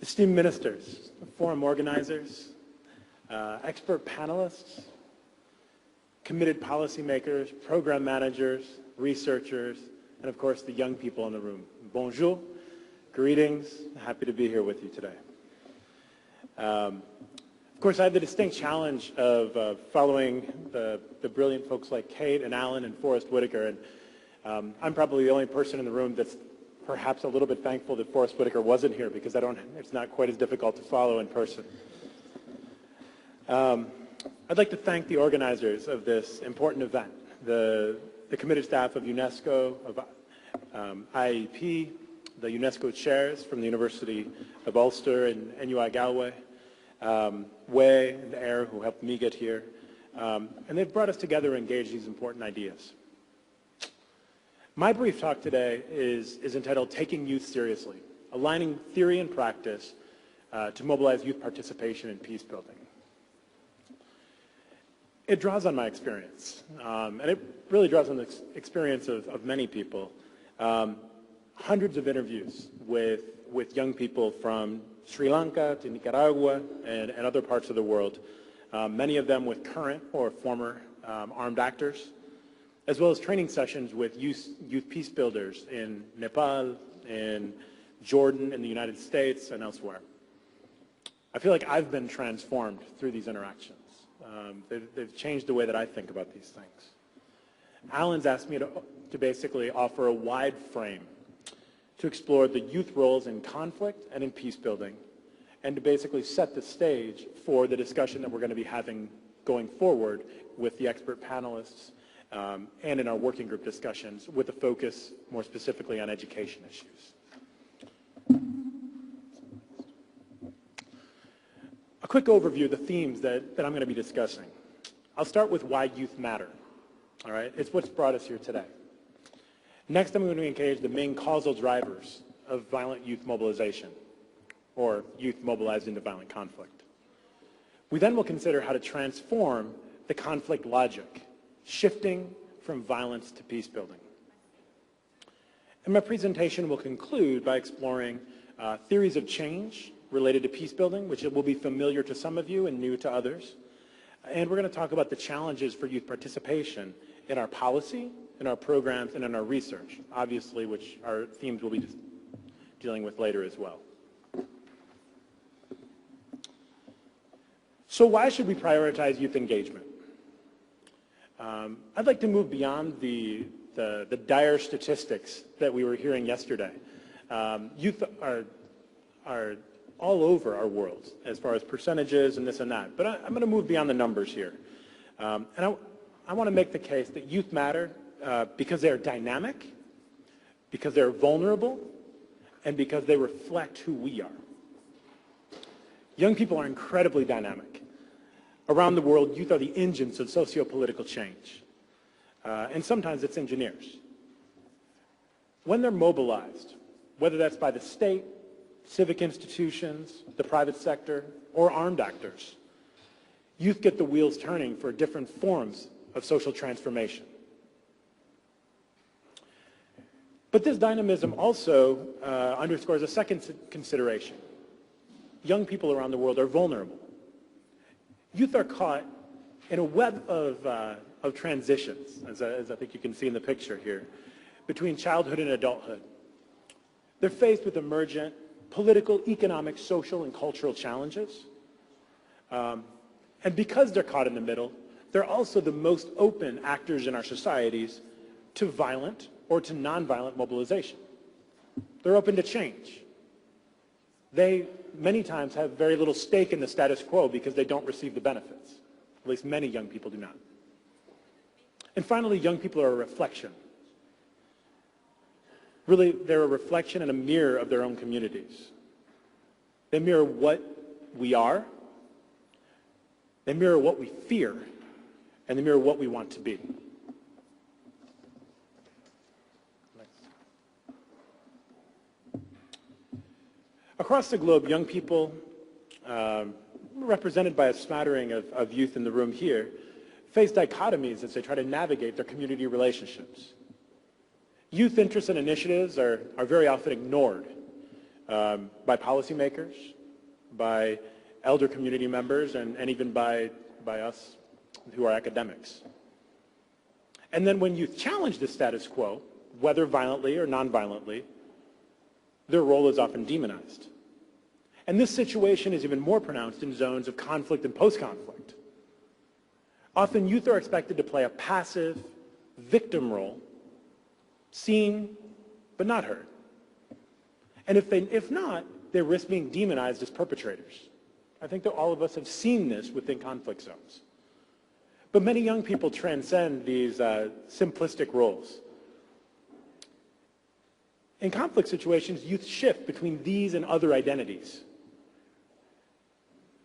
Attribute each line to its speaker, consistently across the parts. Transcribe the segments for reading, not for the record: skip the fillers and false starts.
Speaker 1: Esteemed ministers, forum organizers, expert panelists, committed policymakers, program managers, researchers, and of course the young people in the room. Bonjour, greetings, happy to be here with you today. Of course, I had the distinct challenge of following the brilliant folks like Kate and Alan and Forrest Whitaker, and I'm probably the only person in the room that's perhaps a little bit thankful that Forrest Whitaker wasn't here because it's not quite as difficult to follow in person. I'd like to thank the organizers of this important event, the committed staff of UNESCO, of IIEP, the UNESCO chairs from the University of Ulster and NUI Galway, Wei and Air, who helped me get here, and they've brought us together to engage these important ideas. My brief talk today is entitled Taking Youth Seriously, Aligning Theory and Practice to Mobilize Youth Participation in Peacebuilding. It draws on my experience, and it really draws on the experience of many people. Hundreds of interviews with young people from Sri Lanka to Nicaragua and other parts of the world, many of them with current or former armed actors, as well as training sessions with youth peace builders in Nepal, in Jordan, in the United States, and elsewhere. I feel like I've been transformed through these interactions. They've changed the way that I think about these things. Alan's asked me to basically offer a wide frame to explore the youth roles in conflict and in peace building, and to basically set the stage for the discussion that we're going to be having going forward with the expert panelists and in our working group discussions, with a focus more specifically on education issues. A quick overview of the themes that I'm going to be discussing. I'll start with why youth matter. All right, it's what's brought us here today. Next, I'm going to engage the main causal drivers of violent youth mobilization, or youth mobilized into violent conflict. We then will consider how to transform the conflict logic, shifting from violence to peace building. And my presentation will conclude by exploring theories of change related to peace building, which will be familiar to some of you and new to others. And we're going to talk about the challenges for youth participation in our policy, in our programs, and in our research, obviously, which our themes will be dealing with later as well. So why should we prioritize youth engagement? I'd like to move beyond the dire statistics that we were hearing yesterday. Youth are all over our world as far as percentages and this and that, but I'm going to move beyond the numbers here. And I want to make the case that youth matter because they're dynamic, because they're vulnerable, and because they reflect who we are. Young people are incredibly dynamic. Around the world, youth are the engines of socio-political change. And sometimes it's engineers. When they're mobilized, whether that's by the state, civic institutions, the private sector, or armed actors, youth get the wheels turning for different forms of social transformation. But this dynamism also underscores a second consideration. Young people around the world are vulnerable. Youth are caught in a web of transitions, as I think you can see in the picture here, between childhood and adulthood. They're faced with emergent political, economic, social, and cultural challenges. And because they're caught in the middle, they're also the most open actors in our societies to violent or to nonviolent mobilization. They're open to change. They, many times, have very little stake in the status quo because they don't receive the benefits. At least many young people do not. And finally, young people are a reflection. Really, they're a reflection and a mirror of their own communities. They mirror what we are, they mirror what we fear, and they mirror what we want to be. Across the globe, young people, represented by a smattering of youth in the room here, face dichotomies as they try to navigate their community relationships. Youth interests and initiatives are very often ignored by policymakers, by elder community members, and even by us who are academics. And then when youth challenge the status quo, whether violently or non-violently, their role is often demonized. And this situation is even more pronounced in zones of conflict and post-conflict. Often youth are expected to play a passive victim role, seen but not heard. And if not, they risk being demonized as perpetrators. I think that all of us have seen this within conflict zones. But many young people transcend these simplistic roles. In conflict situations, youth shift between these and other identities.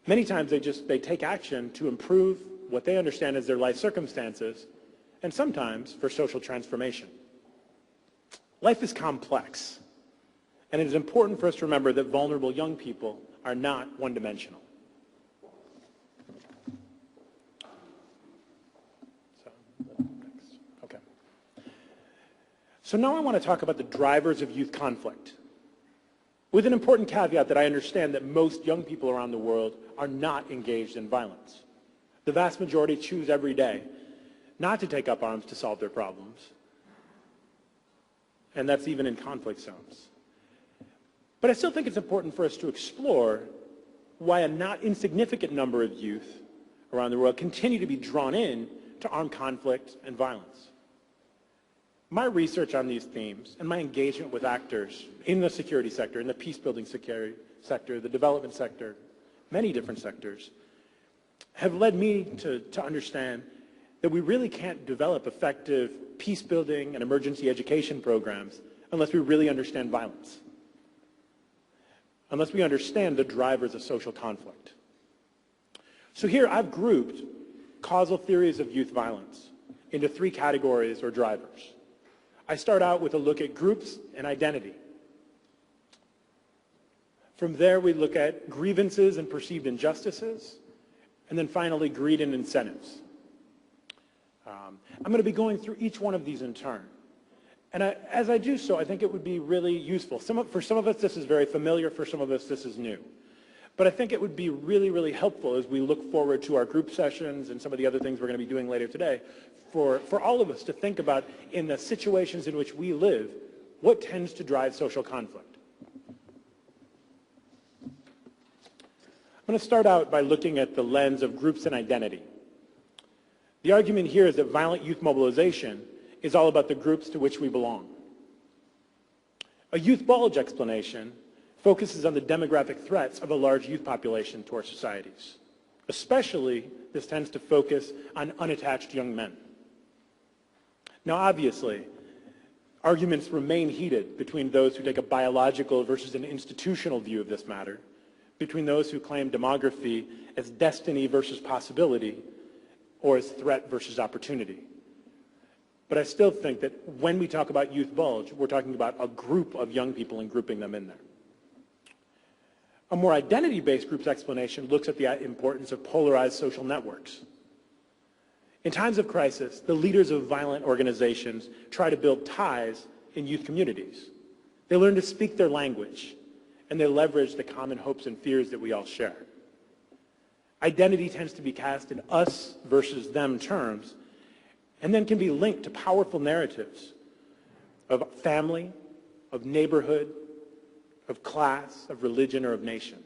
Speaker 1: Many times they take action to improve what they understand as their life circumstances, and sometimes for social transformation. Life is complex, and it is important for us to remember that vulnerable young people are not one-dimensional. So now I want to talk about the drivers of youth conflict, with an important caveat that I understand that most young people around the world are not engaged in violence. The vast majority choose every day not to take up arms to solve their problems, and that's even in conflict zones. But I still think it's important for us to explore why a not insignificant number of youth around the world continue to be drawn in to armed conflict and violence. My research on these themes and my engagement with actors in the security sector, in the peacebuilding sector, the development sector, many different sectors, have led me to understand that we really can't develop effective peacebuilding and emergency education programs unless we really understand violence, unless we understand the drivers of social conflict. So here I've grouped causal theories of youth violence into three categories or drivers. I start out with a look at groups and identity. From there, we look at grievances and perceived injustices, and then finally, greed and incentives. I'm going to be going through each one of these in turn. And as I do so, I think it would be really useful. For some of us, this is very familiar. For some of us, this is new. But I think it would be really, really helpful as we look forward to our group sessions and some of the other things we're going to be doing later today for all of us to think about, in the situations in which we live, what tends to drive social conflict. I'm going to start out by looking at the lens of groups and identity. The argument here is that violent youth mobilization is all about the groups to which we belong. A youth bulge explanation focuses on the demographic threats of a large youth population to our societies. Especially, this tends to focus on unattached young men. Now, obviously, arguments remain heated between those who take a biological versus an institutional view of this matter, between those who claim demography as destiny versus possibility, or as threat versus opportunity. But I still think that when we talk about youth bulge, we're talking about a group of young people and grouping them in there. A more identity-based groups explanation looks at the importance of polarized social networks. In times of crisis, the leaders of violent organizations try to build ties in youth communities. They learn to speak their language, and they leverage the common hopes and fears that we all share. Identity tends to be cast in us versus them terms, and then can be linked to powerful narratives of family, of neighborhood, of class, of religion, or of nation.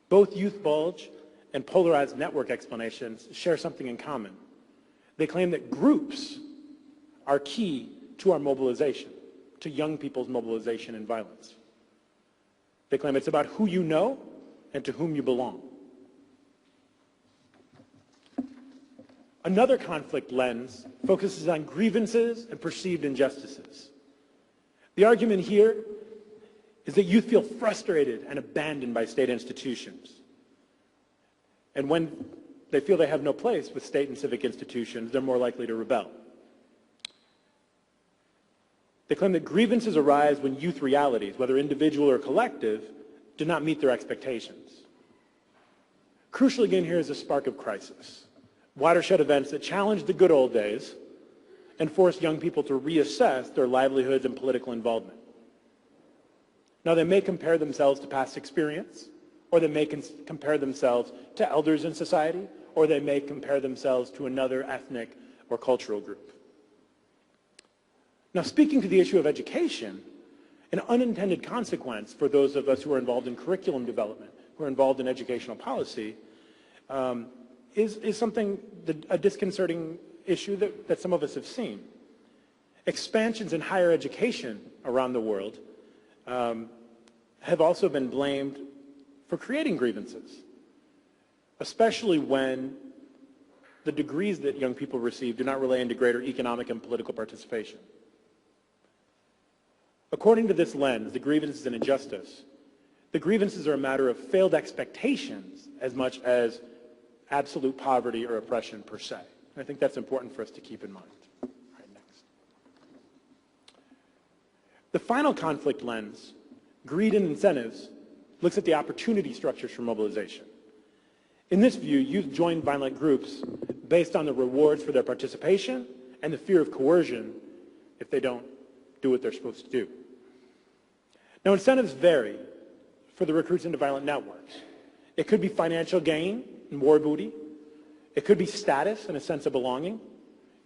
Speaker 1: Both youth bulge and polarized network explanations share something in common. They claim that groups are key to our mobilization, to young people's mobilization in violence. They claim it's about who you know and to whom you belong. Another conflict lens focuses on grievances and perceived injustices. The argument here is that youth feel frustrated and abandoned by state institutions. And when they feel they have no place with state and civic institutions, they're more likely to rebel. They claim that grievances arise when youth realities, whether individual or collective, do not meet their expectations. Crucial again here is a spark of crisis. Watershed events that challenge the good old days and force young people to reassess their livelihoods and political involvement. Now, they may compare themselves to past experience, or they may compare themselves to elders in society, or they may compare themselves to another ethnic or cultural group. Now, speaking to the issue of education, an unintended consequence for those of us who are involved in curriculum development, who are involved in educational policy, is something, a disconcerting issue that some of us have seen. Expansions in higher education around the world have also been blamed for creating grievances, especially when the degrees that young people receive do not relate into greater economic and political participation. According to this lens, the grievances and injustice, the grievances are a matter of failed expectations as much as absolute poverty or oppression per se. And I think that's important for us to keep in mind. All right, next. The final conflict lens, greed and incentives, looks at the opportunity structures for mobilization. In this view, youth join violent groups based on the rewards for their participation and the fear of coercion if they don't do what they're supposed to do. Now, incentives vary for the recruits into violent networks. It could be financial gain and war booty. It could be status and a sense of belonging.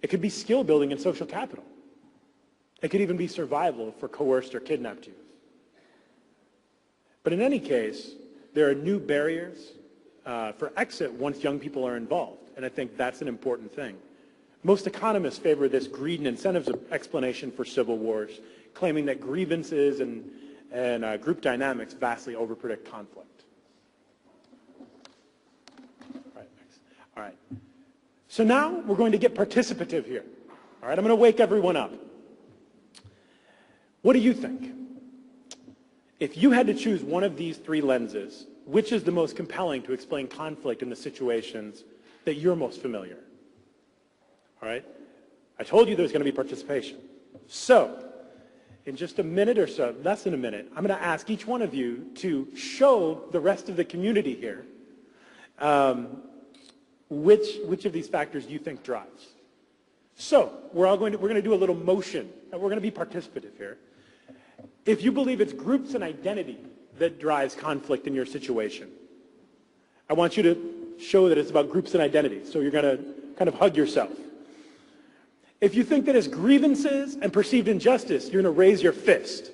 Speaker 1: It could be skill building and social capital. It could even be survival for coerced or kidnapped youth. But in any case, there are new barriers for exit once young people are involved, and I think that's an important thing. Most economists favor this greed and incentives explanation for civil wars, claiming that grievances and group dynamics vastly overpredict conflict. All right. So now we're going to get participative here. All right, I'm going to wake everyone up. What do you think? If you had to choose one of these three lenses, which is the most compelling to explain conflict in the situations that you're most familiar? All right? I told you there's going to be participation. So, in just a minute or so, less than a minute, I'm going to ask each one of you to show the rest of the community here which of these factors you think drives. So, we're going to do a little motion, and we're going to be participative here. If you believe it's groups and identity that drives conflict in your situation, I want you to show that it's about groups and identity. So you're going to kind of hug yourself. If you think that it's grievances and perceived injustice, you're going to raise your fist.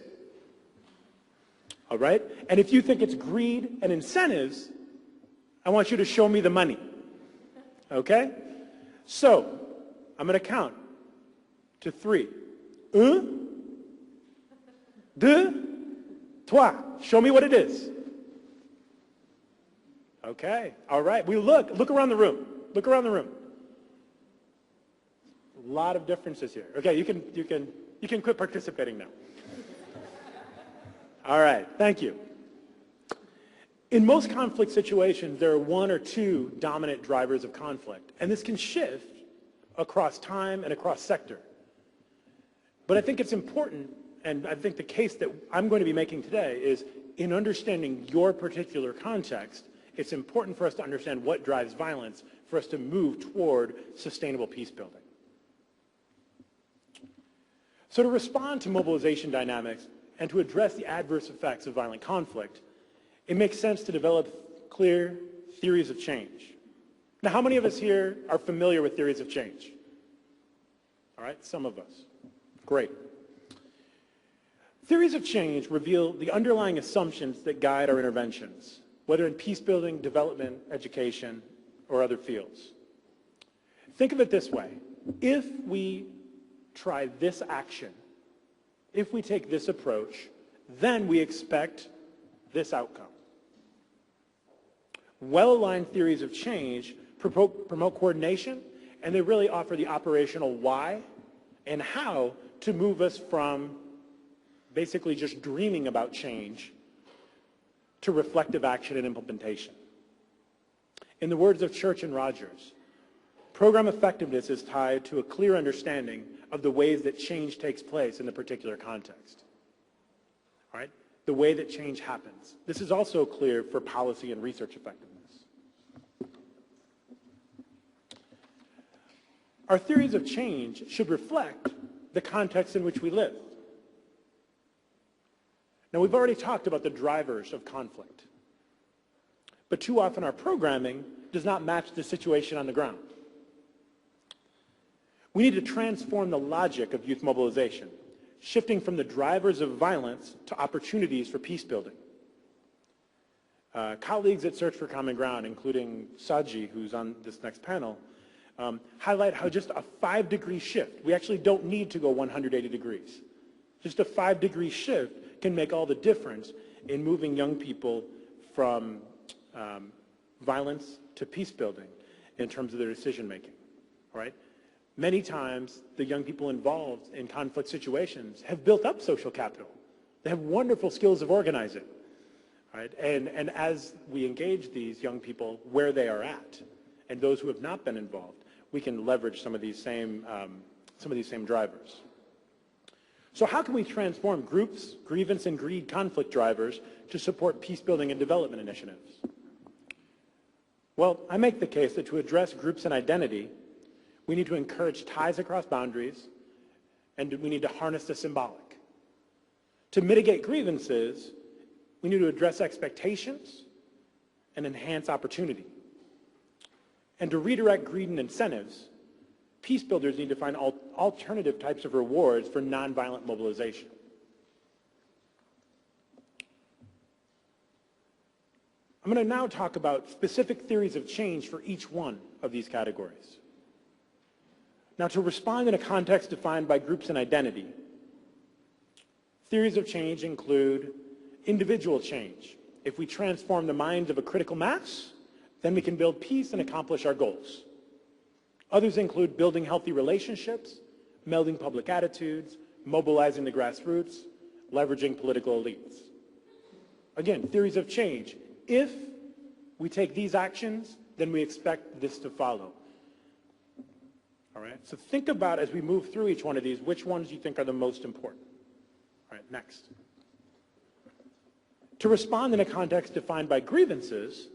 Speaker 1: All right? And if you think it's greed and incentives, I want you to show me the money. Okay? So, I'm going to count to 3. 1, 2, 3. Show me what it is. Okay. All right. We look around the room. Look around the room. A lot of differences here. Okay, you can quit participating now. All right. Thank you. In most conflict situations, there are one or two dominant drivers of conflict, and this can shift across time and across sector. But I think it's important, and I think the case that I'm going to be making today is, in understanding your particular context, it's important for us to understand what drives violence for us to move toward sustainable peace building. So to respond to mobilization dynamics and to address the adverse effects of violent conflict, it makes sense to develop clear theories of change. Now, how many of us here are familiar with theories of change? All right, some of us. Great. Theories of change reveal the underlying assumptions that guide our interventions, whether in peace building, development, education, or other fields. Think of it this way. If we try this action, if we take this approach, then we expect this outcome. Well-aligned theories of change promote coordination, and they really offer the operational why and how to move us from basically just dreaming about change to reflective action and implementation. In the words of Church and Rogers, program effectiveness is tied to a clear understanding of the ways that change takes place in the particular context. All right? The way that change happens. This is also clear for policy and research effectiveness. Our theories of change should reflect the context in which we live. Now, we've already talked about the drivers of conflict, but too often our programming does not match the situation on the ground. We need to transform the logic of youth mobilization, shifting from the drivers of violence to opportunities for peace building. Colleagues at Search for Common Ground, including Saji, who's on this next panel, highlight how just a 5-degree shift, we actually don't need to go 180 degrees. Just a 5-degree shift can make all the difference in moving young people from violence to peace building in terms of their decision making, all right? Many times, the young people involved in conflict situations have built up social capital. They have wonderful skills of organizing, right? And as we engage these young people where they are at, and those who have not been involved, we can leverage some of these same drivers. So how can we transform groups, grievance, and greed conflict drivers to support peace building and development initiatives? Well, I make the case that to address groups and identity, we need to encourage ties across boundaries, and we need to harness the symbolic. To mitigate grievances, we need to address expectations and enhance opportunity. And to redirect greed and incentives, peace builders need to find alternative types of rewards for nonviolent mobilization. I'm going to now talk about specific theories of change for each one of these categories. Now, to respond in a context defined by groups and identity, theories of change include individual change. If we transform the minds of a critical mass, then we can build peace and accomplish our goals. Others include building healthy relationships, melding public attitudes, mobilizing the grassroots, leveraging political elites. Again, theories of change. If we take these actions, then we expect this to follow. All right, so think about, as we move through each one of these, which ones you think are the most important. All right, next. To respond in a context defined by grievances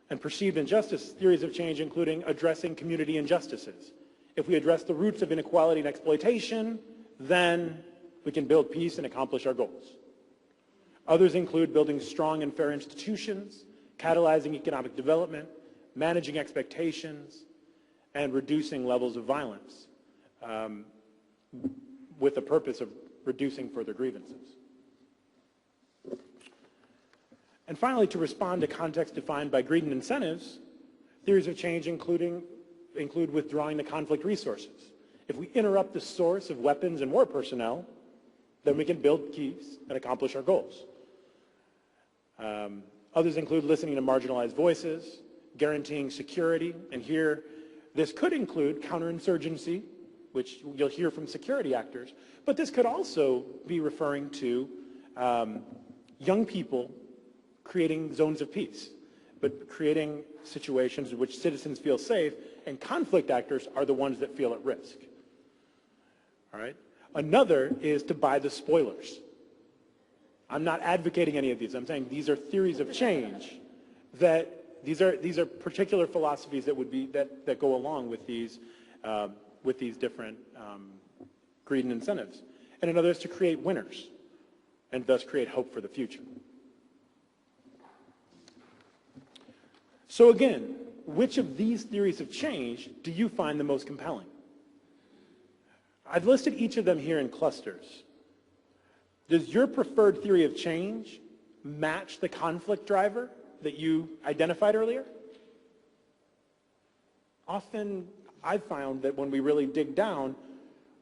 Speaker 1: and perceived injustice, theories of change including addressing community injustices. If we address the roots of inequality and exploitation, then we can build peace and accomplish our goals. Others include building strong and fair institutions, catalyzing economic development, managing expectations, and reducing levels of violence with the purpose of reducing further grievances. And finally, to respond to context defined by greed and incentives, theories of change include withdrawing the conflict resources. If we interrupt the source of weapons and war personnel, then we can build peace and accomplish our goals. Others include listening to marginalized voices, guaranteeing security, and here this could include counterinsurgency, which you'll hear from security actors, but this could also be referring to young people creating zones of peace, but creating situations in which citizens feel safe, and conflict actors are the ones that feel at risk. All right? Another is to buy the spoilers. I'm not advocating any of these. I'm saying these are theories of change that these are particular philosophies that go along with these different greed and incentives. And another is to create winners and thus create hope for the future. So again, which of these theories of change do you find the most compelling? I've listed each of them here in clusters. Does your preferred theory of change match the conflict driver that you identified earlier? Often I've found that when we really dig down,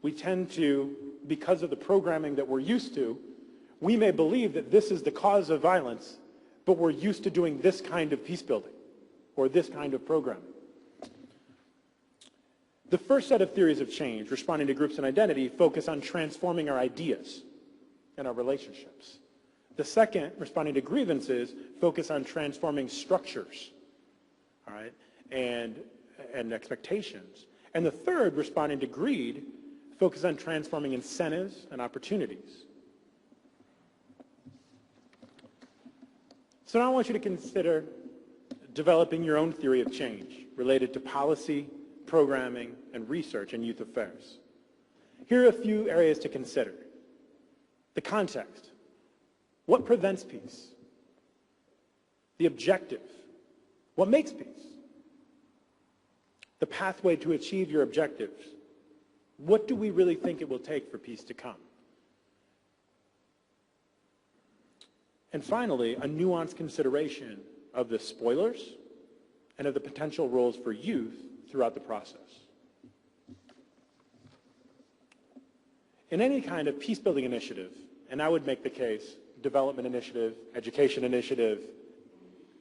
Speaker 1: we tend to, because of the programming that we're used to, we may believe that this is the cause of violence, but we're used to doing this kind of peace building or this kind of programming. The first set of theories of change, responding to groups and identity, focus on transforming our ideas and our relationships. The second, responding to grievances, focus on transforming structures, all right, and expectations. And the third, responding to greed, focus on transforming incentives and opportunities. So now I want you to consider developing your own theory of change related to policy, programming, and research in youth affairs. Here are a few areas to consider. The context. What prevents peace? The objective. What makes peace? The pathway to achieve your objectives. What do we really think it will take for peace to come? And finally, a nuanced consideration of the spoilers and of the potential roles for youth throughout the process. In any kind of peace-building initiative, and I would make the case, development initiative, education initiative,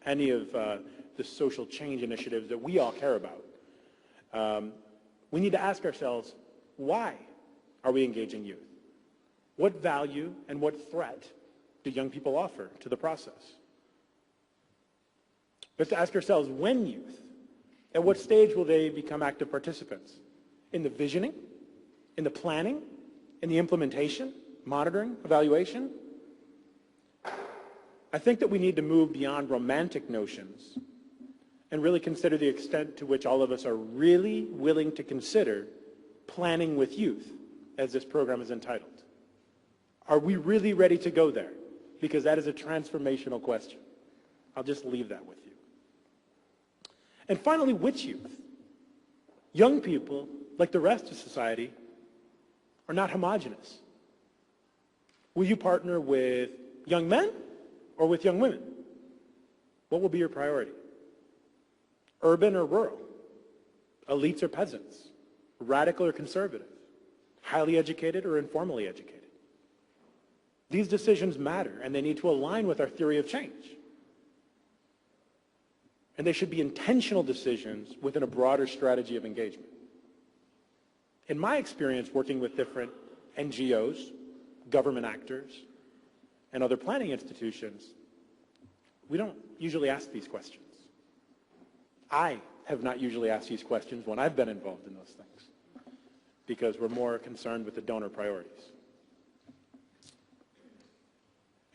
Speaker 1: any of the social change initiatives that we all care about, we need to ask ourselves, why are we engaging youth? What value and what threat do young people offer to the process? We have to ask ourselves, when youth? At what stage will they become active participants? In the visioning? In the planning? In the implementation? Monitoring? Evaluation? I think that we need to move beyond romantic notions and really consider the extent to which all of us are really willing to consider planning with youth, as this program is entitled. Are we really ready to go there? Because that is a transformational question. I'll just leave that with you. And finally, which youth? Young people, like the rest of society, are not homogenous. Will you partner with young men or with young women? What will be your priority? Urban or rural? Elites or peasants? Radical or conservative? Highly educated or informally educated? These decisions matter, and they need to align with our theory of change. And they should be intentional decisions within a broader strategy of engagement. In my experience working with different NGOs, government actors, and other planning institutions, we don't usually ask these questions. I have not usually asked these questions when I've been involved in those things, because we're more concerned with the donor priorities.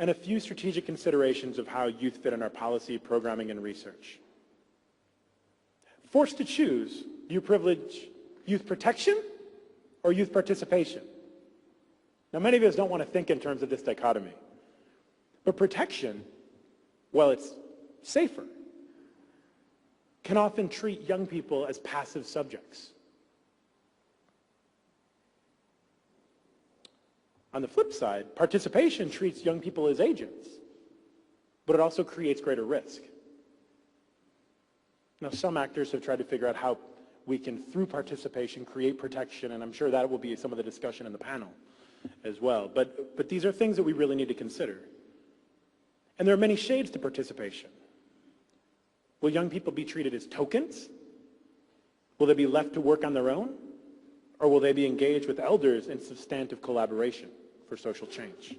Speaker 1: And a few strategic considerations of how youth fit in our policy, programming, and research. Forced to choose, do you privilege youth protection or youth participation? Now, many of us don't want to think in terms of this dichotomy. But protection, while it's safer, can often treat young people as passive subjects. On the flip side, participation treats young people as agents, but it also creates greater risk. Now, some actors have tried to figure out how we can, through participation, create protection, and I'm sure that will be some of the discussion in the panel as well. But these are things that we really need to consider. And there are many shades to participation. Will young people be treated as tokens? Will they be left to work on their own? Or will they be engaged with elders in substantive collaboration for social change?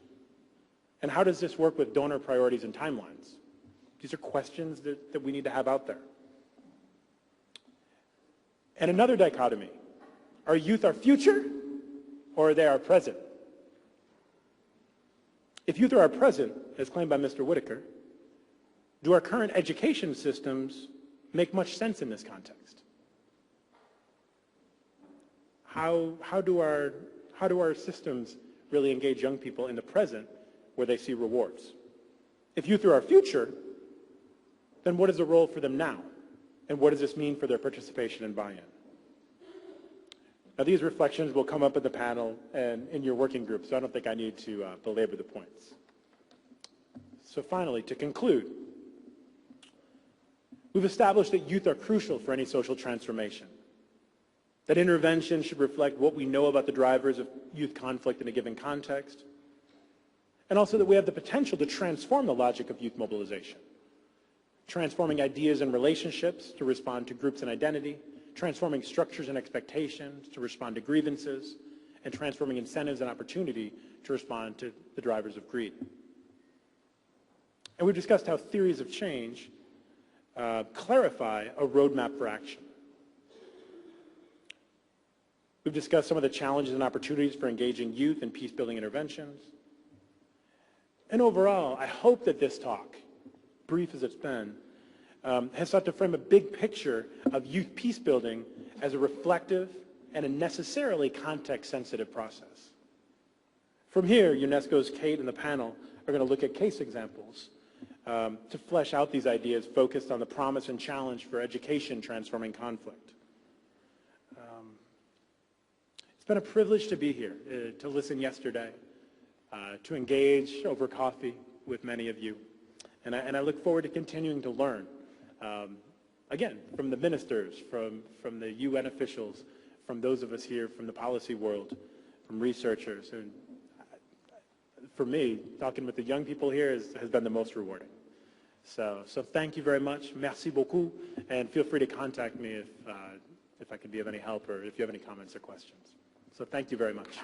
Speaker 1: And how does this work with donor priorities and timelines? These are questions that we need to have out there. And another dichotomy, are youth our future or are they our present? If youth are our present, as claimed by Mr. Whitaker, do our current education systems make much sense in this context? How do our systems really engage young people in the present where they see rewards? If youth are our future, then what is the role for them now? And what does this mean for their participation and buy-in? Now, these reflections will come up in the panel and in your working group, so I don't think I need to belabor the points. So finally, to conclude, we've established that youth are crucial for any social transformation, that intervention should reflect what we know about the drivers of youth conflict in a given context, and also that we have the potential to transform the logic of youth mobilization, transforming ideas and relationships to respond to groups and identity, transforming structures and expectations to respond to grievances, and transforming incentives and opportunity to respond to the drivers of greed. And we've discussed how theories of change clarify a roadmap for action. We've discussed some of the challenges and opportunities for engaging youth in peace-building interventions. And overall, I hope that this talk, brief as it's been, has sought to frame a big picture of youth peace-building as a reflective and a necessarily context-sensitive process. From here, UNESCO's Kate and the panel are going to look at case examples to flesh out these ideas focused on the promise and challenge for education transforming conflict. It's been a privilege to be here, to listen yesterday, to engage over coffee with many of you. And I look forward to continuing to learn, again, from the ministers, from the UN officials, from those of us here from the policy world, from researchers. And for me, talking with the young people here has been the most rewarding. So thank you very much. Merci beaucoup. And feel free to contact me if I can be of any help or if you have any comments or questions. So thank you very much.